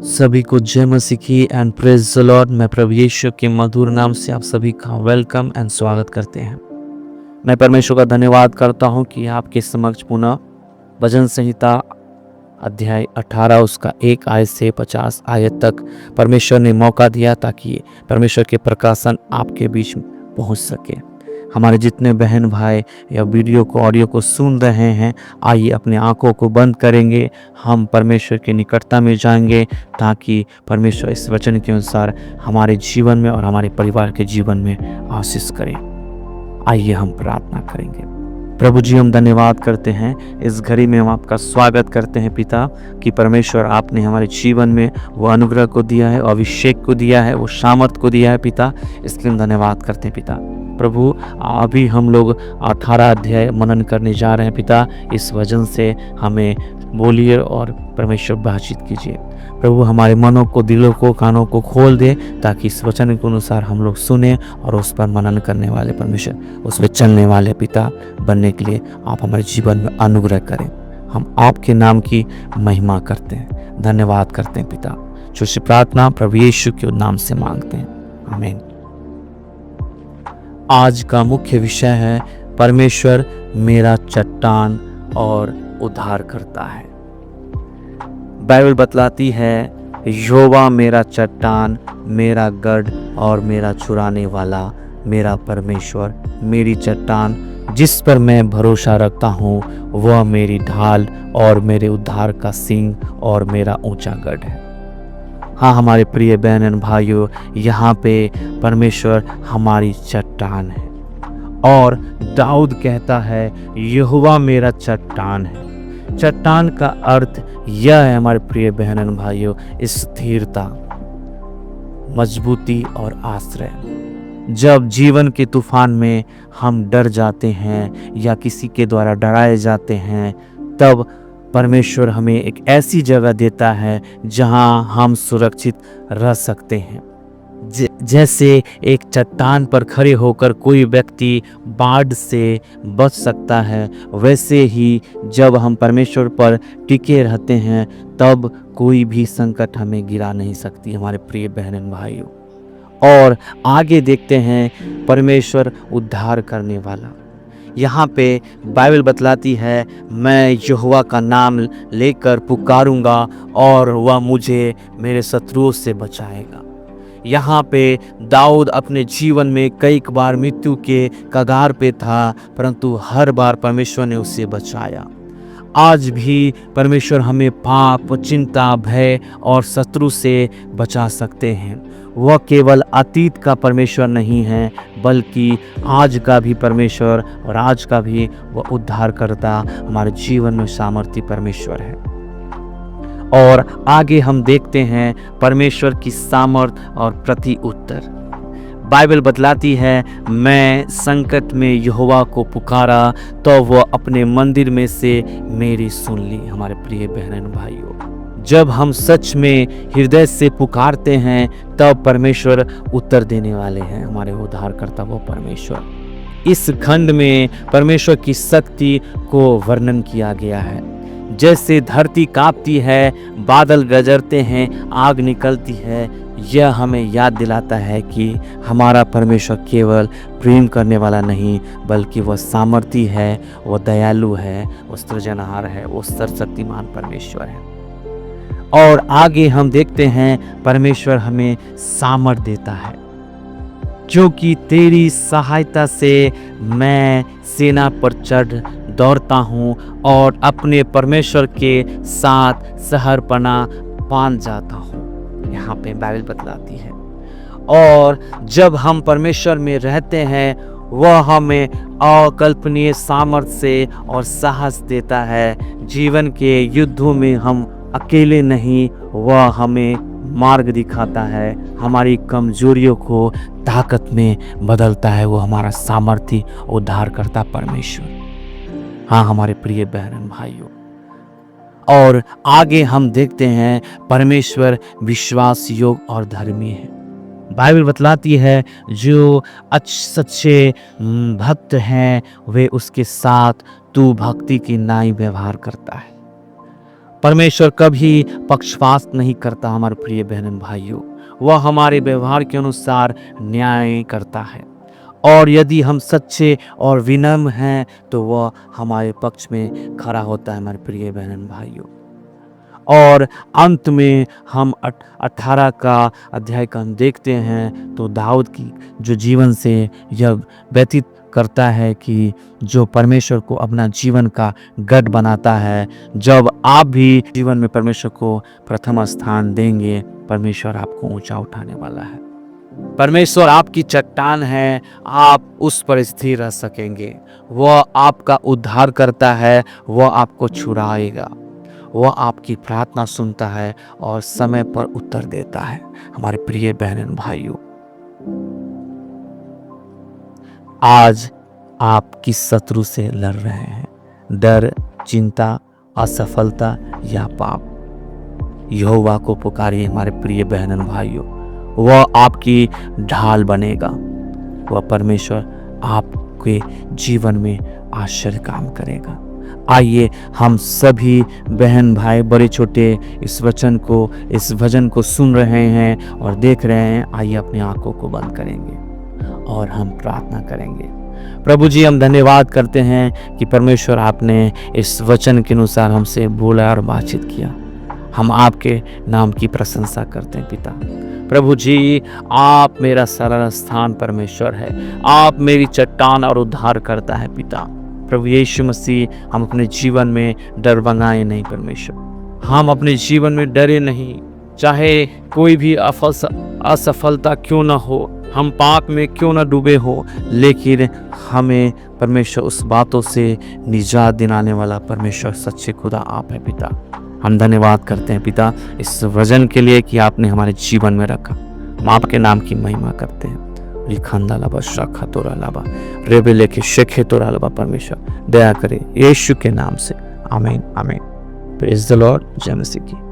सभी को जय मसीह की एंड प्रेज द लॉर्ड। मैं प्रभु यीशु के मधुर नाम से आप सभी का वेलकम एंड स्वागत करते हैं। मैं परमेश्वर का धन्यवाद करता हूं कि आपके समक्ष पुनः भजन संहिता अध्याय 18 उसका 1 आयत से 50 आयत तक परमेश्वर ने मौका दिया ताकि परमेश्वर के प्रकाशन आपके बीच पहुंच सके। हमारे जितने बहन भाई या वीडियो को ऑडियो को सुन रहे हैं, आइए अपने आंखों को बंद करेंगे, हम परमेश्वर की निकटता में जाएंगे ताकि परमेश्वर इस वचन के अनुसार हमारे जीवन में और हमारे परिवार के जीवन में आशीष करें। आइए हम प्रार्थना करेंगे। प्रभु जी, हम धन्यवाद करते हैं, इस घड़ी में हम आपका स्वागत करते हैं पिता कि परमेश्वर आपने हमारे जीवन में वो अनुग्रह को दिया है, अभिषेक को दिया है, वो सामर्थ को दिया है पिता, इसलिए हम धन्यवाद करते हैं पिता। प्रभु, अभी हम लोग 18 अध्याय मनन करने जा रहे हैं पिता, इस वचन से हमें बोलिए और परमेश्वर बातचीत कीजिए। प्रभु, हमारे मनों को, दिलों को, कानों को खोल दे ताकि इस वचन के अनुसार हम लोग सुने और उस पर मनन करने वाले परमेश्वर, उस पर चलने वाले पिता बनने के लिए आप हमारे जीवन में अनुग्रह करें। हम आपके नाम की महिमा करते हैं, धन्यवाद करते हैं पिता। छोटी प्रार्थना प्रभु यीशु के नाम से मांगते हैं, आमीन। आज का मुख्य विषय है परमेश्वर मेरा चट्टान और उद्धार करता है। बाइबल बतलाती है, यहोवा मेरा चट्टान, मेरा गढ़ और मेरा छुड़ाने वाला, मेरा परमेश्वर, मेरी चट्टान जिस पर मैं भरोसा रखता हूँ, वह मेरी ढाल और मेरे उद्धार का सींग और मेरा ऊंचा गढ़ है। हाँ हमारे प्रिय बहन भाइयों, यहाँ पे परमेश्वर हमारी चट्टान है और दाऊद कहता है यहोवा मेरा चट्टान है। चट्टान का अर्थ यह है हमारे प्रिय बहन भाइयों, स्थिरता, मजबूती और आश्रय। जब जीवन के तूफान में हम डर जाते हैं या किसी के द्वारा डराए जाते हैं, तब परमेश्वर हमें एक ऐसी जगह देता है जहां हम सुरक्षित रह सकते हैं। जैसे एक चट्टान पर खड़े होकर कोई व्यक्ति बाढ़ से बच सकता है, वैसे ही जब हम परमेश्वर पर टिके रहते हैं तब कोई भी संकट हमें गिरा नहीं सकती हमारे प्रिय बहन भाइयों। और आगे देखते हैं परमेश्वर उद्धार करने वाला। यहाँ पे बाइबल बतलाती है, मैं यहोवा का नाम लेकर पुकारूंगा और वह मुझे मेरे शत्रुओं से बचाएगा। यहाँ पे दाऊद अपने जीवन में कई बार मृत्यु के कगार पे था, परंतु हर बार परमेश्वर ने उसे बचाया। आज भी परमेश्वर हमें पाप, चिंता, भय और शत्रु से बचा सकते हैं। वह केवल अतीत का परमेश्वर नहीं है, बल्कि आज का भी परमेश्वर और आज का भी वह उद्धारकर्ता, हमारे जीवन में सामर्थी परमेश्वर है। और आगे हम देखते हैं परमेश्वर की सामर्थ और प्रति उत्तर। बाइबल बतलाती है, मैं संकट में यहोवा को पुकारा तो वह अपने मंदिर में से मेरी सुन ली। हमारे प्रिय बहन भाइयों, जब हम सच में हृदय से पुकारते हैं तब परमेश्वर उत्तर देने वाले हैं, हमारे उद्धारकर्ता वो परमेश्वर। इस खंड में परमेश्वर की शक्ति को वर्णन किया गया है। जैसे धरती कांपती है, बादल गरजते हैं, आग निकलती है, यह हमें याद दिलाता है कि हमारा परमेश्वर केवल प्रेम करने वाला नहीं, बल्कि वह सामर्थी है, वह दयालु है, वह सृजनहार है, वह सर्वशक्तिमान परमेश्वर है। और आगे हम देखते हैं परमेश्वर हमें सामर्थ देता है, क्योंकि तेरी सहायता से मैं सेना पर चढ़ दौड़ता हूँ और अपने परमेश्वर के साथ शहरपना पान जाता हूँ। यहाँ पे बाइबल बतलाती है। और जब हम परमेश्वर में रहते हैं, वह हमें अकल्पनीय सामर्थ्य से और साहस देता है। जीवन के युद्धों में हम अकेले नहीं, वह हमें मार्ग दिखाता है, हमारी कमजोरियों को ताकत में बदलता है। वो हमारा सामर्थी उद्धार करता परमेश्वर। हाँ हमारे प्रिय बहन भाइयों, और आगे हम देखते हैं परमेश्वर विश्वास योग्य और धर्मी है। बाइबल बतलाती है, जो सच्चे भक्त हैं वे उसके साथ तू भक्ति की नाई व्यवहार करता है। परमेश्वर कभी पक्षपात नहीं करता हमारे प्रिय बहन भाइयों। वह हमारे व्यवहार के अनुसार न्याय करता है, और यदि हम सच्चे और विनम्र हैं तो वह हमारे पक्ष में खड़ा होता है हमारे प्रिय बहन भाइयों। और अंत में हम 18 का अध्याय का हम देखते हैं तो दाऊद की जो जीवन से यह व्यतीत करता है कि जो परमेश्वर को अपना जीवन का गढ़ बनाता है, जब आप भी जीवन में परमेश्वर को प्रथम स्थान देंगे, परमेश्वर आपको ऊंचा उठाने वाला है। परमेश्वर आपकी चट्टान है, आप उस पर स्थिर रह सकेंगे। वह आपका उद्धार करता है, वह आपको छुड़ाएगा, वह आपकी प्रार्थना सुनता है और समय पर उत्तर देता है। हमारे प्रिय बहन भाइयों, आज आप किस शत्रु से लड़ रहे हैं? डर, चिंता, असफलता या पाप? यहोवा को पुकारिए हमारे प्रिय बहन भाइयों, वह आपकी ढाल बनेगा। वह परमेश्वर आपके जीवन में आश्चर्य काम करेगा। आइए हम सभी बहन भाई बड़े छोटे इस भजन को सुन रहे हैं और देख रहे हैं। आइए अपनी आंखों को बंद करेंगे और हम प्रार्थना करेंगे। प्रभु जी, हम धन्यवाद करते हैं कि परमेश्वर आपने इस वचन के अनुसार हमसे बोला और बातचीत किया। हम आपके नाम की प्रशंसा करते हैं पिता। प्रभु जी, आप मेरा सरल स्थान परमेश्वर है, आप मेरी चट्टान और उद्धार करता है पिता। प्रभु यीशु मसीह, हम अपने जीवन में डर बनाए नहीं परमेश्वर, हम अपने जीवन में डरे नहीं, चाहे कोई भी असफलता क्यों ना हो, हम पाप में क्यों ना डूबे हो, लेकिन हमें परमेश्वर उस बातों से निजात दिलाने वाला परमेश्वर सच्चे खुदा आप है पिता। हम धन्यवाद करते हैं पिता इस वचन के लिए कि आपने हमारे जीवन में रखा। हम आपके नाम की महिमा करते हैं। रिखंदा लाबा शाखा तोरा लाबा रेबे लेके शेखे तोरा लाबा, परमेश्वर दया करे यीशु के नाम से, आमीन आमीन। Praise the Lord. जय मसीह की।